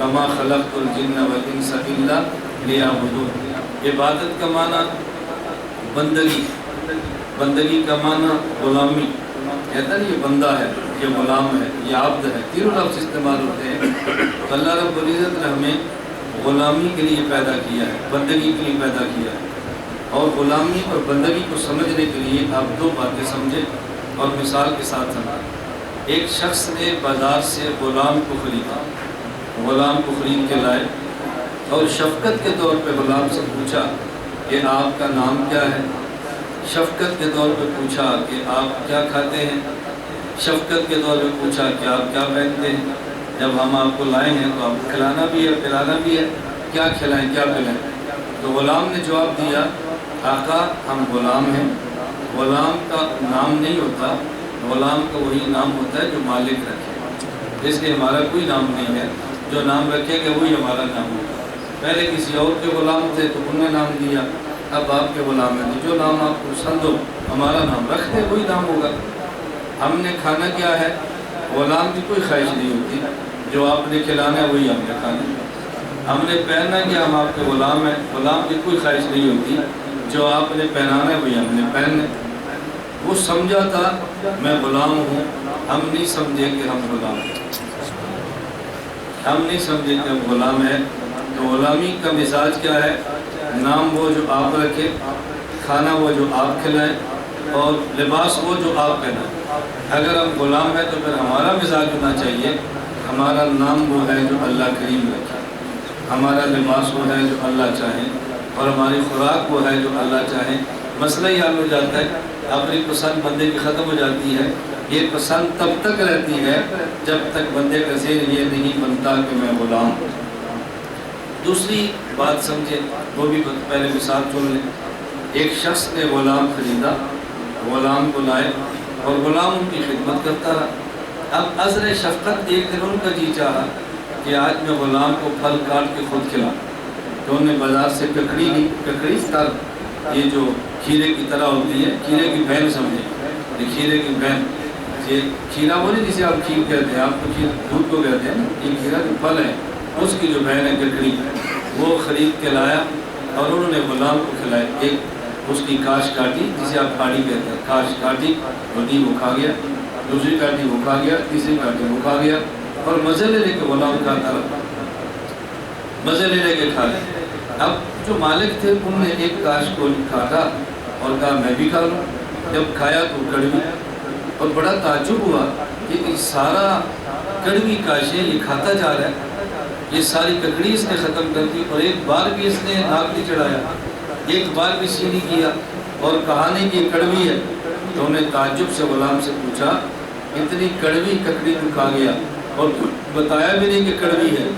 وما خلقت الجن والانس الا لیعبدون۔ عبادت کا معنی بندگی، بندگی کا معنی غلامی، کہتا ہے یہ بندہ ہے، یہ غلام ہے، یہ عبد ہے، تینوں لفظ استعمال ہوتے ہیں۔ تو اللہ رب العزت نے ہمیں غلامی کے لیے پیدا کیا ہے، بندگی کے لیے پیدا کیا ہے، اور غلامی اور بندگی کو سمجھنے کے لیے آپ دو باتیں سمجھیں اور مثال کے ساتھ سمجھیں۔ ایک شخص نے بازار سے غلام کو خریدا، غلام کو خرید کے لائے اور شفقت کے طور پہ غلام سے پوچھا کہ آپ کا نام کیا ہے، شفقت کے طور پہ پوچھا کہ آپ کیا کھاتے ہیں، شفقت کے طور پہ پوچھا کہ آپ کیا پہنتے ہیں، جب ہم آپ کو لائے ہیں تو آپ کو کھلانا بھی ہے پلانا بھی ہے، کیا کھلائیں کیا پلائیں۔ تو غلام نے جواب دیا آقا ہم غلام ہیں، غلام کا نام نہیں ہوتا، غلام کا وہی نام ہوتا ہے جو مالک رکھے، اس لیے ہمارا کوئی نام نہیں ہے، جو نام رکھے گا وہی ہمارا نام ہوگا۔ پہلے کسی اور کے غلام تھے تو انہوں نے نام دیا، اب آپ کے غلام ہیں تو جو نام آپ کو پسند ہو ہمارا نام رکھ دے وہی نام ہوگا۔ ہم نے کھانا کیا ہے، غلام کی کوئی خواہش نہیں ہوتی، جو آپ نے کھلانا ہے وہی ہم نے کھانا ہے۔ ہم نے پہننا کیا، ہم آپ کے غلام ہیں، غلام کی کوئی خواہش نہیں ہوتی، جو آپ نے پہنانا ہے وہی ہم نے پہننا ہے۔ وہ سمجھا تھا میں غلام ہوں، ہم نہیں سمجھے کہ ہم غلام ہیں، ہم نہیں سمجھے کہ ہم غلام ہیں۔ تو غلامی کا مزاج کیا ہے، نام وہ جو آپ رکھے، کھانا وہ جو آپ کھلائیں، اور لباس وہ جو آپ پہنائیں۔ اگر ہم غلام ہیں تو پھر ہمارا مزاج ہونا چاہیے ہمارا نام وہ ہے جو اللہ کریم رکھے، ہمارا لباس وہ ہے جو اللہ چاہے، اور ہماری خوراک وہ ہے جو اللہ چاہے۔ مسئلہ ہی حل ہو جاتا ہے، اپنی پسند بندے کی ختم ہو جاتی ہے۔ یہ پسند تب تک رہتی ہے جب تک بندے کا ذہن یہ نہیں بنتا کہ میں غلام ہوں۔ دوسری بات سمجھے، وہ بھی پہلے مثال چن لیں۔ ایک شخص نے غلام خریدا، غلام کو لائے اور غلام ان کی خدمت کرتا رہا۔ اب عذر شفقت ایک دن ان کا جی چاہا کہ آج میں غلام کو پھل کاٹ کے خود کھلاؤں، تو انہوں نے بازار سے ککڑی لی، ککڑی تر یہ جو کھیرے کی طرح ہوتی ہے، کھیرے کی بہن سمجھیں، یہ کھیرے کی بہن، یہ کھیرا وہ نہیں جسے آپ کھیر کہتے ہیں، آپ کو کھیر دودھ کو کہتے ہیں نا، یہ کھیرا جو پھل ہے اس کی جو بہن ہے ککڑی، وہ خرید کے لایا اور انہوں نے غلام کو کھلایا۔ ایک اس کی کاش کاٹی جسے آپ کاڑی کہتے ہیں، کاش کاٹی، وڈی وہ کھا گیا، دوسری کاٹی وہ کھا گیا، تیسری کاٹی وہ کھا گیا، اور مزے لے لے کے غلام کھاتا رہا، مزے لے لے کے کھا گیا۔ اب جو مالک تھے انہوں نے ایک کاش کو کھاتا اور کہا میں بھی کھا لوں، جب کھایا تو کڑوی، اور بڑا تعجب ہوا کہ سارا کڑوی کاشیں یہ کھاتا جا رہا ہے، یہ ساری ککڑی اس نے ختم کر دی، اور ایک بار بھی اس نے ناک نہیں چڑھایا، ایک بار بھی سی نہیں کیا، اور کہا نہیں کہ یہ کڑوی ہے۔ تو انہوں نے تعجب سے غلام سے پوچھا اتنی کڑوی ککڑی تو کھا گیا اور بتایا بھی نہیں کہ کڑوی ہے۔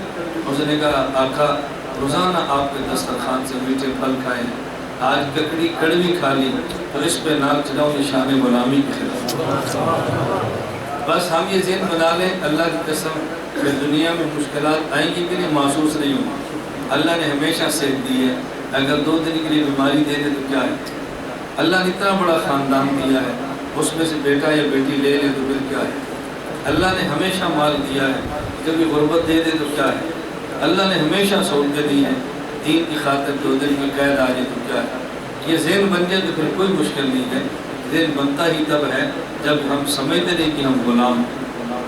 اس نے کہا آقا روزانہ آپ کے دسترخوان سے میٹھے پھل کھائے ہیں، آج ککڑی کڑوی کھا لی تو اس پہ ناک چڑھاؤ، نشان غلامی کے خلاف۔ بس ہم یہ ذہن بنا لیں، اللہ کی قسم کہ دنیا میں مشکلات آئیں گی کہ نہیں محسوس نہیں ہوگی۔ اللہ نے ہمیشہ صحت دی ہے، اگر 2 دن کے لیے بیماری دے دے تو کیا ہے، اللہ نے اتنا بڑا خاندان دیا ہے، اس میں سے بیٹا یا بیٹی لے لے تو پھر کیا ہے، اللہ نے ہمیشہ مال دیا ہے، کبھی غربت دے دے تو کیا ہے، اللہ نے ہمیشہ سہولتیں دی ہیں، دین کی خاطر 2 دن کی قید آ جائے تو کیا ہے۔ یہ ذہن بن جائے تو پھر کوئی مشکل نہیں ہے، ذہن بنتا ہی تب ہے جب ہم سمجھتے نہیں کہ ہم غلام ہیں۔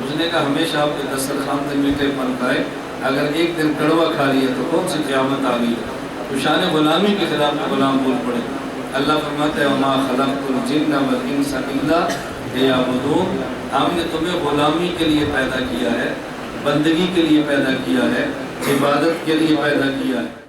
اس نے کہا ہمیشہ آپ کے دسترخوان سے میٹھے پھل کھائے، اگر ایک دن کڑوا کھا لیا تو کون سی قیامت آ گئی، تو شان غلامی کے خلاف میں غلام بول پڑے۔ اللہ فرماتا ہے وما خلقت الجن والانس الا لیعبدون، ہم نے تمہیں غلامی کے لیے پیدا کیا ہے، بندگی کے لیے پیدا کیا ہے، عبادت کے لیے پیدا کیا ہے۔